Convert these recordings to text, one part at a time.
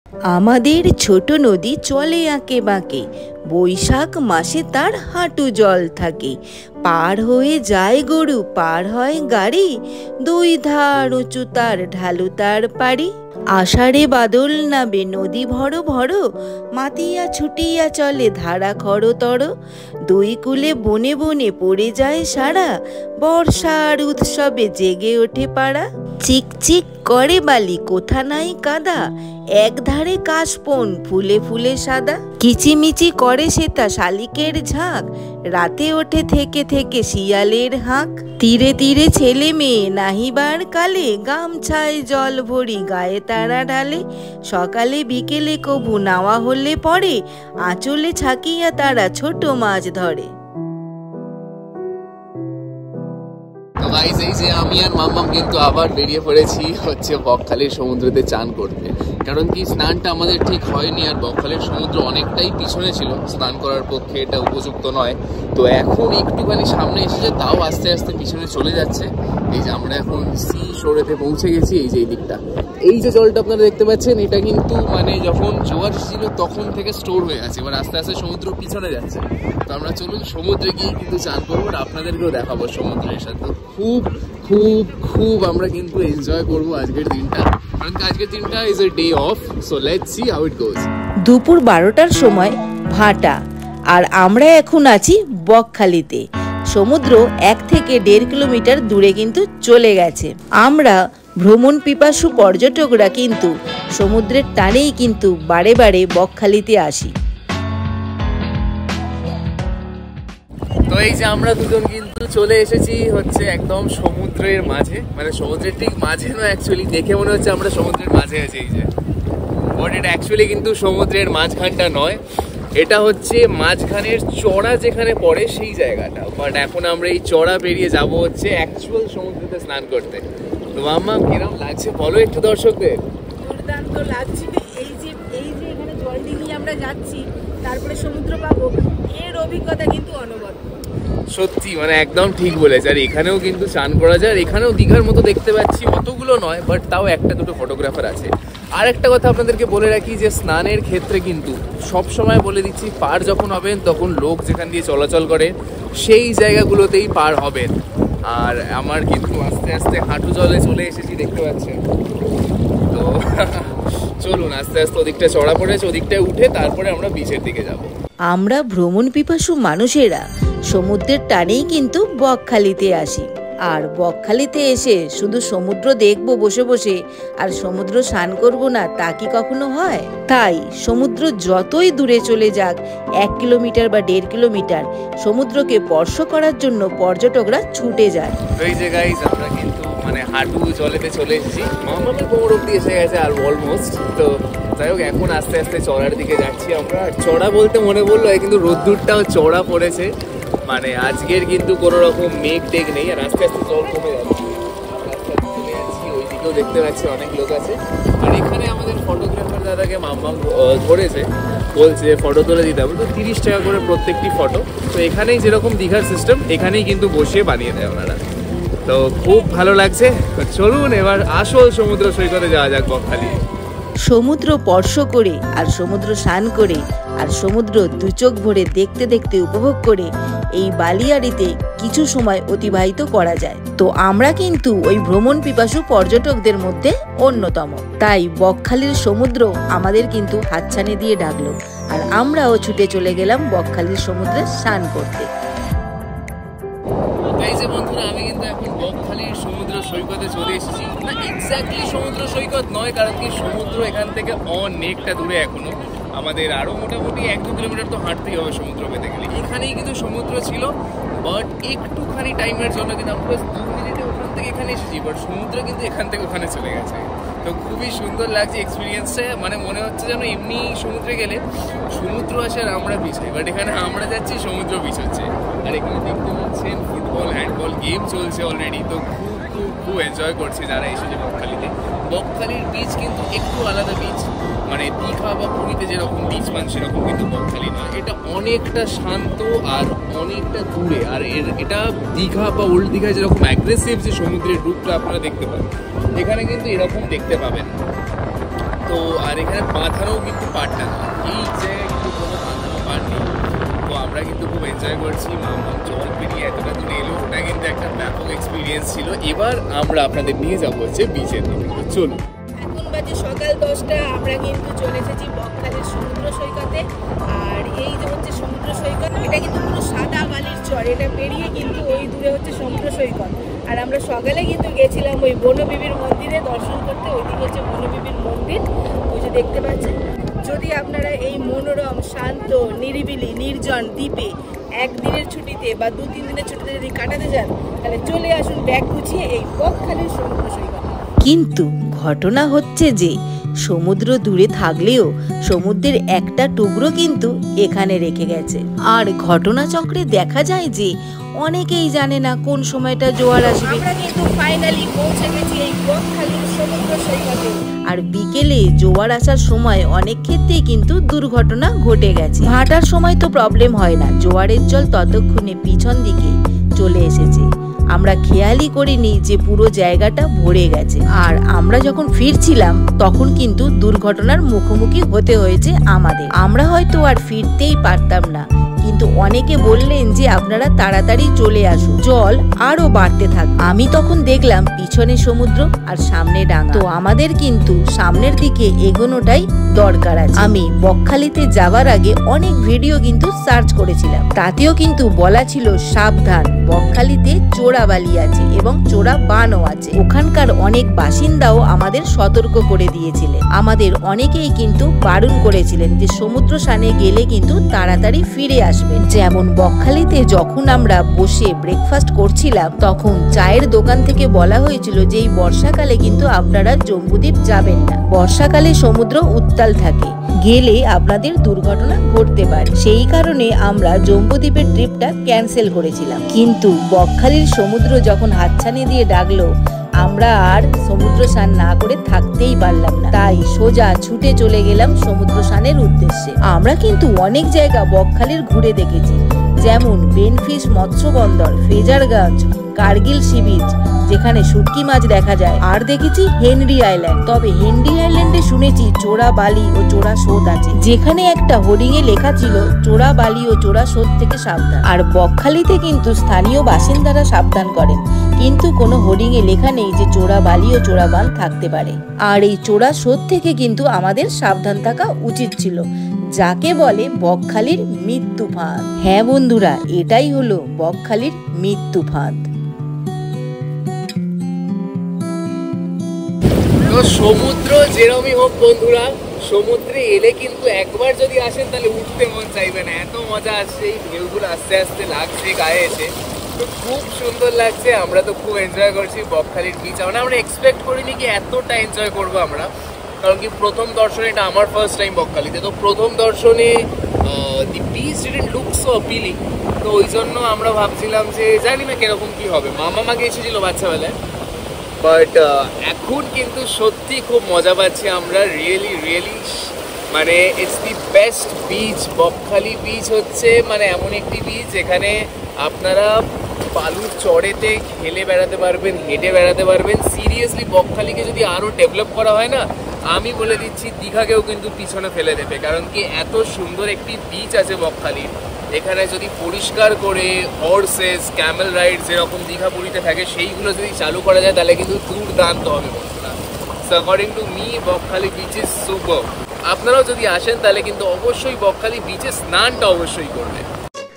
আমাদের ছোট নদী চলে আঁকে বাঁকে, বৈশাখ মাসে তার হাঁটু জল থাকে। পার হয়ে যায় গরু, পার হয় গাড়ি, দুই ধার উঁচু তার ঢালু তার পাড়ি। আষাঢ়ে বাদল নাবে নদী ভর ভর, মাতিয়া ছুটিয়া চলে ধারা খরতর। দুই কূলে বনে বনে পড়ে যায় সারা, বর্ষার উৎসবে জেগে ওঠে পাড়া। চিকচিক করে বালি কোথা নাই কাদা, এক ধারে কাশবন ফুলে ফুলে সাদা। কিচিমিচি করে সেতা শালিকের ঝাঁক, রাতে ওঠে থেকে থেকে শিয়ালের হাঁক। তীরে তীরে ছেলে মেয়ে নাহিবার কালে, গামছায় জল ভরি গায়ে তারা ঢালে। সকালে বিকেলে কভু নাওয়া হলে পরে, আঁচলে ছাকিয়া তারা ছোট মাছ ধরে। এই যে আমি আর মাম্মাম কিন্তু আবার বেরিয়ে পড়েছি হচ্ছে বকখালির সমুদ্রতে চান করতে। কারণ কি স্নানটা আমাদের ঠিক হয়নি, আর বকখালির সমুদ্র অনেকটাই পিছনে ছিল, স্নান করার পক্ষে এটা উপযুক্ত নয়। তো এখন একটুখানি সামনে এসেছে, তাও আস্তে আস্তে পিছনে চলে যাচ্ছে। এই যে আমরা এখন সি শোরেতে পৌঁছে গেছি। এই যে এই দিকটা, এই যে জলটা আপনারা দেখতে পাচ্ছেন, এটা কিন্তু মানে যখন জোয়ার ছিল তখন থেকে স্টোর হয়ে আছে, এবার আস্তে আস্তে সমুদ্র পিছনে যাচ্ছে। তো আমরা চলুন সমুদ্রে গিয়ে কিন্তু চান করবো, আর আপনাদেরকেও দেখাবো সমুদ্রের সাথে। খুব খুব খুব আমরা কিন্তু এনজয় করবো আজকের দিনটা, কারণ আজকের দিনটা is a day off. So let's see how it goes. দুপুর 12টার সময় ভাটা, আর আমরা এখন আছি বকখালিতে। সমুদ্র 1 থেকে 1.5 কিলোমিটার দূরে কিন্তু চলে গেছে। আমরা ভ্রমণ পিপাসু পর্যটকরা কিন্তু সমুদ্রের টানেই কিন্তু বারে বারে বকখালিতে আসি। তো এই যে আমরা দুজন কিন্তু চলে এসেছি হচ্ছে একদম সমুদ্রের মাঝে, মানে সমুদ্রের ঠিক মাঝে নয়, অ্যাকচুয়ালি দেখে মনে হচ্ছে আমরা সমুদ্রের মাঝে আছি। এই যে বাট এটা অ্যাকচুয়ালি কিন্তু সমুদ্রের মাঝখানটা নয়, এটা হচ্ছে মাঝখানের চড়া যেখানে পড়ে সেই জায়গাটা। বাট এখন আমরা এই চড়া পেরিয়ে যাব হচ্ছে অ্যাকচুয়াল সমুদ্রেতে স্নান করতে। তো মাম্মা কিরম লাগছে বলো একটু দর্শকদের। দুর্দান্ত লাগছে। এই যে এখানে জল দিয়ে আমরা যাচ্ছি, তারপরে সমুদ্র পাবো, এর অভিজ্ঞতা কিন্তু অনবদ্য। সত্যি মানে একদম ঠিক বলেছে। আর এখানেও কিন্তু চান করা যায়, আর এখানেও দীঘার মতো দেখতে পাচ্ছি, অতগুলো নয় বাট তাও একটা দুটো ফটোগ্রাফার আছে। আর একটা কথা আপনাদেরকে বলে রাখি যে স্নানের ক্ষেত্রে কিন্তু সব সময় বলে দিচ্ছি, পার যখন হবেন তখন লোক যেখান দিয়ে চলাচল করে সেই জায়গাগুলোতেই পার হবেন। আর আমার কিন্তু আস্তে আস্তে হাঁটু জলে চলে এসেছি দেখতে পাচ্ছেন। তো চলুন আস্তে আস্তে ওদিকটা চড়া পড়েছে, ওদিকটায় উঠে তারপরে আমরা বিচের দিকে যাব। আমরা ভ্রমণ পিপাসু মানুষেরা সমুদ্রের টানেই কিন্তু বকখালিতে আসি। আর বকখালিতে এসে শুধু সমুদ্র দেখবো বসে বসে, আর সমুদ্র স্নান করবো না, তা কি কখনো হয়? তাই সমুদ্র যতই দূরে চলে যাক, 1 কিলোমিটার বা 1.5 কিলোমিটার, সমুদ্রকে স্পর্শ করার জন্য পর্যটকরা ছুটে যায়। তো এই যে গাইস আমরা কিন্তু মানে হাঁটু জলেতে চলে এসেছি, মামাদের কোমর অব্দি এসে গেছে আর অলমোস্ট। তো যাই হোক এখন আস্তে আস্তে চড়ার দিকে যাচ্ছি আমরা। চড়া বলতে মনে বললো কিন্তু রোদ্দুরটাও চড়া পড়েছে, মানে আজকের কিন্তু কোনো রকম মেঘ টেঘ নেই। আর আস্তে আস্তে জল কমে যাচ্ছে, চলে যাচ্ছি। ওই দিকেও দেখতে পাচ্ছি অনেক লোক আছে। আর এখানে আমাদের ফটোগ্রাফার দাদাকে মাম্মা ধরেছে, বলছে ফটো তুলে দিতে হবে। তো 30 টাকা করে প্রত্যেকটি ফটো। তো এখানেই যেরকম দীঘার সিস্টেম, এখানেই কিন্তু বসিয়ে বানিয়ে দেয় ওনারা। তো খুব ভালো লাগছে। চলুন এবার আসল সমুদ্র সৈকতে যাওয়া যাক বকখালি। সমুদ্র স্পর্শ করে আর সমুদ্র স্নান করে আর সমুদ্র দু চোখ ভরে দেখতে দেখতে উপভোগ করে এই বালিয়াড়িতে কিছু সময় অতিবাহিত করা যায়। তো আমরা কিন্তু ওই ভ্রমণ পিপাসু পর্যটকদের মধ্যে অন্যতম। তাই বকখালির সমুদ্র আমাদের কিন্তু হাতছানি দিয়ে ডাকলো, আর আমরাও ছুটে চলে গেলাম বকখালির সমুদ্রে স্নান করতে। বন্ধুরা আমি কিন্তু এখন বকখালির সমুদ্র সৈকতে চলে এসেছি। না এক্স্যাক্টলি সমুদ্র সৈকত নয়, কারণ কি সমুদ্র এখান থেকে অনেকটা দূরে, এখনো আমাদের আরো মোটামুটি 1-2 কিলোমিটার তো হাঁটতেই হবে সমুদ্র পেতে গেলে। এখানেই কিন্তু সমুদ্র ছিল, বাট একটুখানি টাইমের জন্য কিন্তু আমরা 2 মিনিটে ওখান থেকে এখানে এসেছি, বাট সমুদ্র কিন্তু এখান থেকে ওখানে চলে গেছে। তো খুবই সুন্দর লাগছে এক্সপিরিয়েন্সটা, মানে মনে হচ্ছে যেন এমনি সমুদ্রে গেলে সমুদ্র আসে আর আমরা পিছাই, বাট এখানে আমরা যাচ্ছি সমুদ্র পিছোচ্ছে। আর এখানে দেখতে পাচ্ছেন ফুটবল হ্যান্ডবল গেম চলছে অলরেডি। তো খুব খুব খুব এনজয় করছে যারা এসেছে বকখালিতে। বকখালির বিচ কিন্তু একটু আলাদা বিচ, মানে দীঘা বা পুরীতে যেরকম বিচ পান সেরকম কিন্তু বকখালি নয়। এটা অনেকটা শান্ত আর অনেকটা দূরে। আর এটা দীঘা বা ওল্ড দীঘা যেরকম অ্যাগ্রেসিভ যে সমুদ্রের রূপটা আপনারা দেখতে পান, এখানে কিন্তু এরকম দেখতে পাবেন। তো আর এখানে বাঁধানো কিন্তু পাড়টা না, এই জায়গায় কিন্তু কোনো বাঁধানো পাড় নেই। তো আমরা কিন্তু খুব এনজয় করছি, মামা জল পেরিয়ে এতটা দূরে এলো, ওটা কিন্তু একটা ব্যাপক এক্সপিরিয়েন্স ছিল। এবার আমরা আপনাদের নিয়ে যাবো হচ্ছে বিচের দিকে, তো চলুন। এখন বাজে সকাল 10টা, আমরা কিন্তু চলে এসেছি বকখালির সমুদ্র সৈকতে। আর এই যে হচ্ছে সমুদ্র সৈকত, এটা কিন্তু পুরো সাদা বালির চর, এটা পেরিয়ে কিন্তু ওই দূরে হচ্ছে সমুদ্র সৈকত। আর আমরা সকালে কিন্তু গেছিলাম ওই বনবিবির মন্দিরে দর্শন করতে, ওইদিকে হচ্ছে বনবিবির মন্দির, ওই যে দেখতে পাচ্ছেন। যদি আপনারা এই মনোরম শান্ত নিরিবিলি নির্জন দ্বীপে একদিনের ছুটিতে বা 2-3 দিনের ছুটিতে যদি কাটাতে যান, তাহলে চলে আসুন ব্যাগ গুছিয়ে এই বকখালির সমুদ্র সৈকত। কিন্তু ঘটনা হচ্ছে যে সমুদ্র দূরে থাকলেও সমুদ্রের একটা টুকরো কিন্তু এখানে রেখে গেছে। আর ঘটনাচক্রে দেখা যায় যে অনেকেই জানে না কোন সময়টা জোয়ার আসবে। আমরা কিন্তু ফাইনালি পৌঁছে গেছি এই বকখালির সমুদ্র সৈকতে। আর বিকেলে জোয়ার আসার সময় অনেক ক্ষেত্রেই কিন্তু দুর্ঘটনা ঘটে গেছে। ভাটার সময় তো প্রবলেম হয় না, জোয়ারের জল ততক্ষণে পিছন দিকে চলে এসেছে। আমরা খেয়ালই করিনি যে পুরো জায়গাটা ভরে গেছে। আর আমরা যখন ফিরছিলাম তখন কিন্তু দুর্ঘটনার মুখোমুখি হতে হয়েছে আমাদের। আমরা হয়তো আর ফিরতেই পারতাম না, কিন্তু অনেকে বললেন যে আপনারা তাড়াতাড়ি চলে আসুন, জল আরো বাড়তে থাক। আমি তখন দেখলাম পিছনে সমুদ্র আর সামনে ডাঙা, তো আমাদের কিন্তু সামনের দিকে এগোনোটাই দরকার আছে। আমি বকখালিতে যাওয়ার আগে অনেক ভিডিও কিন্তু সার্চ করেছিলাম, তাতেও কিন্তু বলা ছিল সাবধান, বকখালিতে চোরা বালি আছে এবং চোরা বানও আছে। ওখানকার অনেক বাসিন্দাও আমাদের সতর্ক করে দিয়েছিলেন। আমাদের অনেকেই কিন্তু বারণ করেছিলেন যে সমুদ্র স্নানে গেলে কিন্তু তাড়াতাড়ি ফিরে আসবেন। যেমন বকখালিতে যখন আমরা বসে ব্রেকফাস্ট করছিলাম, তখন চায়ের দোকান থেকে বলা হয়েছিল যে এই বর্ষাকালে কিন্তু আপনারা জম্বুদ্বীপ যাবেন না, বর্ষাকালে সমুদ্র উত্তাল থাকে, গেলে আপনাদের দুর্ঘটনা ঘটতে পারে। সেই কারণে আমরা জম্বুদ্বীপের ট্রিপটা ক্যান্সেল করেছিলাম। কিন্তু বকখালির সমুদ্র যখন হাতছানি দিয়ে ডাকলো, আমরা আর সমুদ্র স্নান না করে থাকতেই পারলাম না, তাই সোজা ছুটে চলে গেলাম সমুদ্র স্নানের উদ্দেশ্যে। আমরা কিন্তু অনেক জায়গা বকখালির ঘুরে দেখেছি, যেমন বেনফিশ মৎস্য বন্দর, ফ্রেজারগঞ্জ, কার্গিল সি বিচ যেখানে শুটকি মাছ দেখা যায়, আর দেখেছি হেনরি আইল্যান্ড। তবে হেনরি আইল্যান্ডে শুনেছি চোরা বালি ও চোরা স্রোত আছে, যেখানে একটা হোর্ডিং এ লেখা ছিল চোরা বালি ও চোরা স্রোত থেকে সাবধান। আর বকখালিতে কিন্তু স্থানীয় বাসিন্দারা সাবধান করেন, কিন্তু কোনো হোর্ডিং এ লেখা নেই যে চোরা বালি ও চোরা বান থাকতে পারে। আর এই চোরা স্রোত থেকে কিন্তু আমাদের সাবধান থাকা উচিত ছিল, যাকে বলে বকখালির মৃত্যু ফাঁদ। হ্যাঁ বন্ধুরা, এটাই হলো বকখালির মৃত্যু ফাঁদ। তো সমুদ্র যেরমই হোক বন্ধুরা, সমুদ্রে এলে কিন্তু একবার যদি আসেন তাহলে উঠতে মন চাইবে না, এত মজা আসছে। এই ঢেউগুলো আস্তে আস্তে লাগছে গায়ে এসে, তো খুব সুন্দর লাগছে। আমরা তো খুব এনজয় করছি বকখালির বিচ। আমরা এক্সপেক্ট করিনি কি এতটা এনজয় করবো আমরা, কারণ কি প্রথম দর্শনে, এটা আমার ফার্স্ট টাইম বকখালিতে, তো প্রথম দর্শনে the beach didn't look so appealing. তো ওই জন্য আমরা ভাবছিলাম যে জানি না কিরকম কি হবে। মামা গিয়েছিল বাচ্চাবেলায়, বাট এখন কিন্তু সত্যি খুব মজা পাচ্ছি আমরা, রিয়েলি মানে it's the best beach. Bakkhali beach হচ্ছে মানে এমন একটি বিচ যেখানে আপনারা বালুর চড়েতে খেলে বেড়াতে পারবেন, হেঁটে বেড়াতে পারবেন। সিরিয়াসলি বকখালিকে যদি আরও ডেভেলপ করা হয় না, আমি বলে দিচ্ছি দীঘাকেও কিন্তু পিছনে ফেলে দেবে, কারণ কি এত সুন্দর একটি বিচ আছে বকখালির। এখানে যদি পরিষ্কার করে হর্সেস, ক্যামেল রাইড যেরকম দীঘা পুরীতে থাকে সেইগুলো যদি চালু করা যায় তাহলে কিন্তু দুর্দান্ত হবে বন্ধুরা। So according to me Bakkhali beach is super. আপনারাও যদি আসেন তাহলে কিন্তু অবশ্যই বকখালি বিচে স্নানটা অবশ্যই করবেন।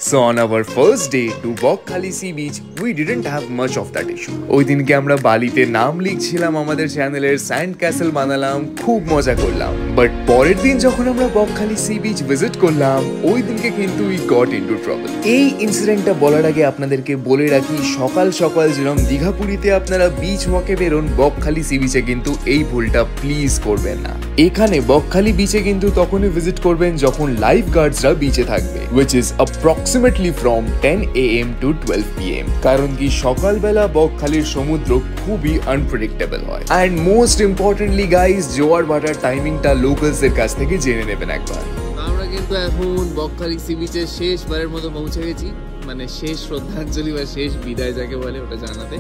So on our first day to Bokkhali Sea Beach, we didn't have much of that issue. ওই দিনকে আমরা বালিতে নাম লিখছিলাম, আমাদের চ্যানেলের স্যান্ড ক্যাসেল বানালাম, খুব মজা করলাম। বাট পরের দিন যখন আমরা বকখালি সি বিচ ভিজিট করলাম, ওই দিনকে কিন্তু we got into trouble. এই ইনসিডেন্টটা বলার আগে আপনাদেরকে বলে রাখি, সকাল সকাল যেরকম দীঘাপুরীতে আপনারা বিচ ওয়াকে বেরোন, বকখালি সি বিচে কিন্তু এই ভুলটা প্লিজ করবেন না। এখানে বকখালি বিচে কিন্তু তখনই ভিজিট করবেন যখন লাইফ গার্ডসরা বিচে থাকবে, which is approximately from 10 AM to 12 PM, কারণ কি সকালবেলা বকখালির সমুদ্র খুবই আনপ্রেডিক্টেবল হয়। অ্যান্ড মোস্ট ইম্পর্টেন্টলি গাইস, জোয়ার ভাটার টাইমিংটা লোকালস এর কাছ থেকে জেনে নেবেন একবার। আমরা কিন্তু এখন বকখালি সি বিচের শেষবারের মতো পৌঁছে গেছি, মানে শেষ শ্রদ্ধাঞ্জলি বা শেষ বিদায় যাকে বলে ওটা জানাতে।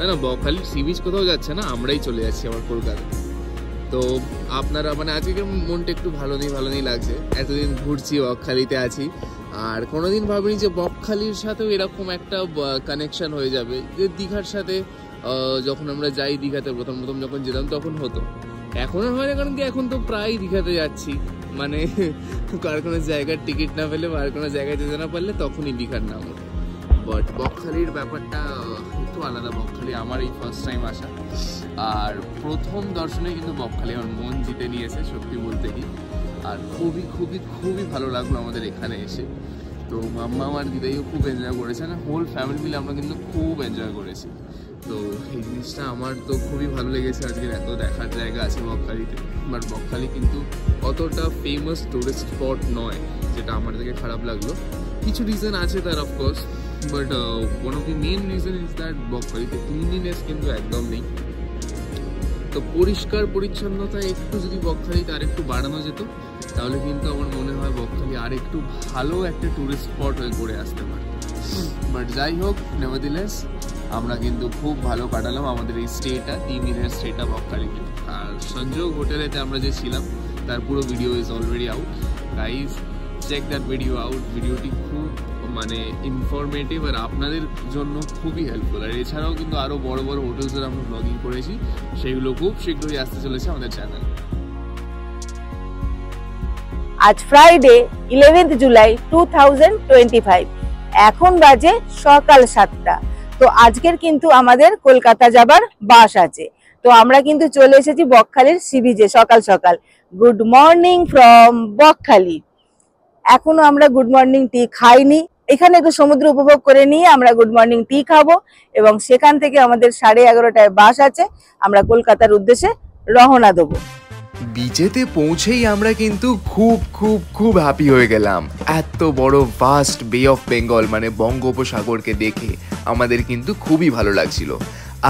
না বকখালির সি বিচ কোথাও যাচ্ছে না, আমরাই চলে যাচ্ছি আবার কলকাতা। তো আপনারা মানে আজকে মনটা একটু ভালো নেই লাগছে, এতদিন ঘুরছি বকখালিতে আছি, আর কোনোদিন ভাবিনি যে বকখালির সাথেও এরকম একটা কানেকশন হয়ে যাবে যে দীঘার সাথে যখন আমরা যাই দীঘাতে প্রথম যখন যেতাম তখন হতো, এখন আর হয় না, কারণ কি এখন তো প্রায় দীঘাতে যাচ্ছি, মানে কার কোনো জায়গার টিকিট না পেলে বা আর কোনো জায়গায় যেতে না পারলে তখনই দীঘার নাম ওঠে। বাট বকখালির ব্যাপারটা একটু আলাদা, বকখালি আমার এই ফার্স্ট টাইম আসা, আর প্রথম দর্শনে কিন্তু বকখালি আমার মন জিতে নিয়েছে সত্যি বলতে কি, আর খুবই খুবই খুবই ভালো লাগলো আমাদের এখানে এসে। তো মাম্মা আমার দিদাইও খুব এনজয় করেছে, না হোল ফ্যামিলি মিলে আমরা কিন্তু খুব এনজয় করেছি। তো এই জিনিসটা আমার তো খুবই ভালো লেগেছে। আজকের এত দেখার জায়গা আছে বকখালিতে, বাট বকখালি কিন্তু অতটা ফেমাস টুরিস্ট স্পট নয়, যেটা আমার থেকে খারাপ লাগলো। কিছু রিজন আছে তার of course, but one of the main reason is that বকখালিতে ক্লিনলিনেস কিন্তু একদম নেই। তো পরিষ্কার পরিচ্ছন্নতা একটু যদি বকখালিতে আর একটু বাড়ানো যেত তাহলে কিন্তু আমার মনে হয় বকখালি আর একটু ভালো একটা টুরিস্ট স্পট হয়ে ঘুরে আসতে পারে। বাট যাই হোক, নেভারদিলেস আমরা কিন্তু খুব ভালো কাটালাম আমাদের এই স্টেটা, 3 দিনের স্টেটা বকখালিতে। আর সংযোগ হোটেলেতে আমরা যে ছিলাম তার পুরো video is already out, guys check that video out. ভিডিওটি খুব মানে ইনফরমেটিভ আর আপনাদের জন্য খুবই হেল্পফুল। আর এছাড়াও কিন্তু আরও বড় বড় হোটেলসের আমরা ব্লগিং করেছি, সেগুলো খুব শীঘ্রই আসতে চলেছে আমাদের চ্যানেল। আজ ফ্রাইডে 11th জুলাই 2025, এখন বাজে সকাল 7টা। তো আজকের কিন্তু আমাদের কলকাতা যাবার বাস আছে, তো আমরা কিন্তু চলে এসেছি বকখালির সি বিচে সকাল সকাল। Good morning from Bakkhali. এখনো আমরা গুড মর্নিং টি খাইনি, এখানে একটু সমুদ্র উপভোগ করে নিয়ে আমরা গুড মর্নিং টি খাবো, এবং সেখান থেকে আমাদের 11:30টায় বাস আছে, আমরা কলকাতার উদ্দেশ্যে রওনা দেবো। বিচেতে পৌঁছেই আমরা কিন্তু খুব খুব খুব হ্যাপি হয়ে গেলাম। এত বড় ভাস্ট বে অফ বেঙ্গল মানে বঙ্গোপসাগরকে দেখে আমাদের কিন্তু খুবই ভালো লাগছিল।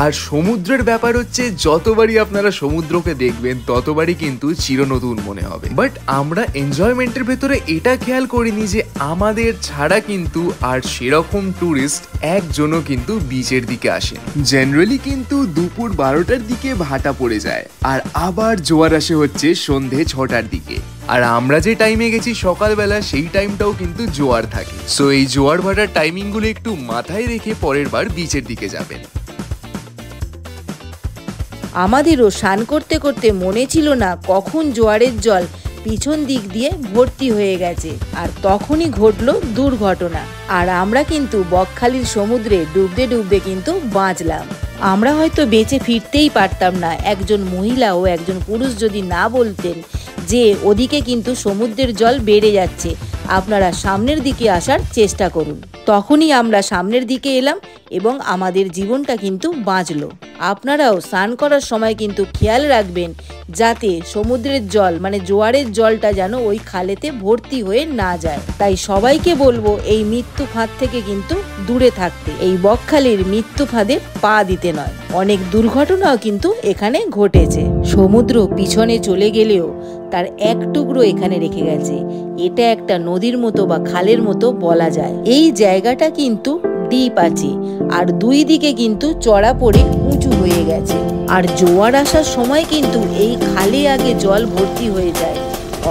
আর সমুদ্রের ব্যাপার হচ্ছে, যতবারই আপনারা সমুদ্রকে দেখবেন ততবারই কিন্তু চিরনতুন মনে হবে। বাট আমরা এনজয়মেন্টের ভেতরে এটা খেয়াল করিনি যে আমাদের ছাড়া কিন্তু আর সেরকম ট্যুরিস্ট একজনও কিন্তু বিচের দিকে আসেন। জেনারেলি কিন্তু দুপুর 12টার দিকে ভাটা পড়ে যায়, আর আবার জোয়ার আসে হচ্ছে সন্ধে 6টার দিকে। আর আমরা যে টাইমে গেছি সকালবেলা, সেই টাইমটাও কিন্তু জোয়ার থাকে। সো এই জোয়ার ভাটার টাইমিংগুলো একটু মাথায় রেখে পরের বার বিচের দিকে যাবেন। আমাদেরও স্নান করতে করতে মনে ছিল না কখন জোয়ারের জল পিছন দিক দিয়ে ভর্তি হয়ে গেছে, আর তখনই ঘটলো দুর্ঘটনা। আর আমরা কিন্তু বকখালির সমুদ্রে ডুবতে ডুবতে কিন্তু বাঁচলাম। আমরা হয়তো বেঁচে ফিরতেই পারতাম না, একজন মহিলা ও একজন পুরুষ যদি না বলতেন যে ওদিকে কিন্তু সমুদ্রের জল বেড়ে যাচ্ছে, আপনারা সামনের দিকে আসার চেষ্টা করুন। তখনই আমরা সামনের দিকে এলাম এবং আমাদের জীবনটা কিন্তু বাঁচলো। আপনারাও স্নান করার সময় কিন্তু খেয়াল রাখবেন যাতে সমুদ্রের জল মানে জোয়ারের জলটা যেন ওই খালেতে ভর্তি হয়ে না যায়। তাই সবাইকে বলবো এই মৃত্যু ফাঁদ থেকে কিন্তু দূরে থাকতে, এই বকখালির মৃত্যু ফাঁদে পা দিতে নয়। অনেক দুর্ঘটনাও কিন্তু এখানে ঘটেছে। সমুদ্র পিছনে চলে গেলেও তার এক টুকরো এখানে রেখে গেছে। এটা একটা নদীর মতো বা খালের মতো বলা যায়। এই জায়গাটা কিন্তু ডিপ আছে, আর দুই দিকে কিন্তু চড়া পড়ে উঁচু হয়ে গেছে। আর জোয়ার আসার সময় কিন্তু এই খালে আগে জল ভর্তি হয়ে যায়,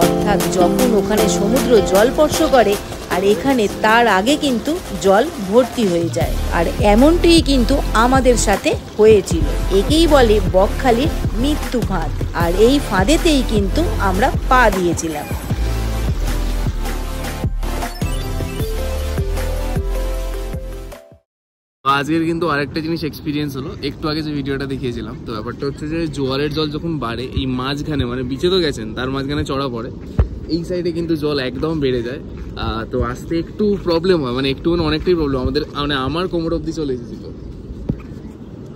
অর্থাৎ যখন ওখানে সমুদ্র জল স্পর্শ করে আর এখানে তার আগে কিন্তু জল ভর্তি হয়ে যায়। আর এমনটিই কিন্তু আমাদের সাথে হয়েছিল। একেই বলে বকখালির মৃত্যু ফাঁদ, আর এই ফাঁদেতেই কিন্তু আমরা পা দিয়েছিলাম। আজকের কিন্তু আরেকটা জিনিস এক্সপিরিয়েন্স হলো, একটু আগে যে ভিডিওটা দেখিয়েছিলাম। তো ব্যাপারটা হচ্ছে যে জোয়ারের জল যখন বাড়ে এই মাঝখানে মানে বিচে তো গেছেন, তার মাঝখানে চড়া পড়ে, এই সাইডে কিন্তু জল একদম বেড়ে যায়। তো আসতে একটু প্রবলেম হয়, মানে একটু মানে অনেকটাই প্রবলেম। আমাদের মানে আমার কোমর অবধি চলে এসেছিল,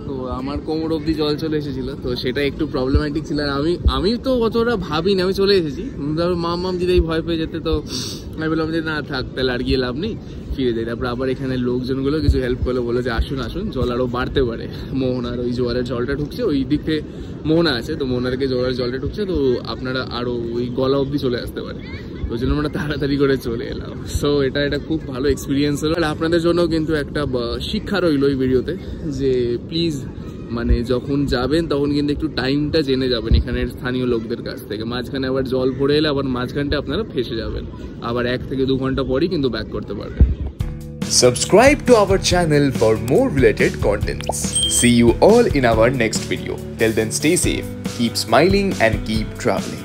তো আমার কোমর অবধি জল চলে এসেছিল, তো সেটা একটু প্রবলেম্যাটিক ছিল। আর আমি তো অতটা ভাবিনি, আমি চলে এসেছি। মাম যদি ভয় পেয়ে যেতে, তো আমি বললাম যে না থাক, তাহলে আর গিয়ে লাভ নেই, ফিরে যাই। তারপর আবার এখানে লোকজনগুলো কিছু হেল্প করলো, বলে যে আসুন আসুন, জল আরও বাড়তে পারে। মোহনার ওই জোয়ারের জলটা ঢুকছে, ওই দিক থেকে মোহনা আছে, তো মোহনারকে জোয়ারের জলটা ঢুকছে, তো আপনারা আরও ওই গলা অবধি চলে আসতে পারে। ওই জন্য আমরা তাড়াতাড়ি করে চলে এলাম। সো এটা খুব ভালো এক্সপিরিয়েন্স হলো। আর আপনাদের জন্য কিন্তু একটা শিক্ষা রইল এই ভিডিওতে, যে প্লিজ মানে যখন যাবেন তখন কিন্তু একটু টাইমটা জেনে যাবেন এখানের স্থানীয় লোকদের কাছ থেকে। মাঝখানে আবার জল পড়ে এলে আবার মাঝখানটা আপনারা ফেসে যাবেন, আবার 1 থেকে 2 ঘন্টা পরই কিন্তু ব্যাক করতে পারবেন। Subscribe to our channel for more related contents. See you all in our next video. Till then, stay safe, keep smiling and keep traveling.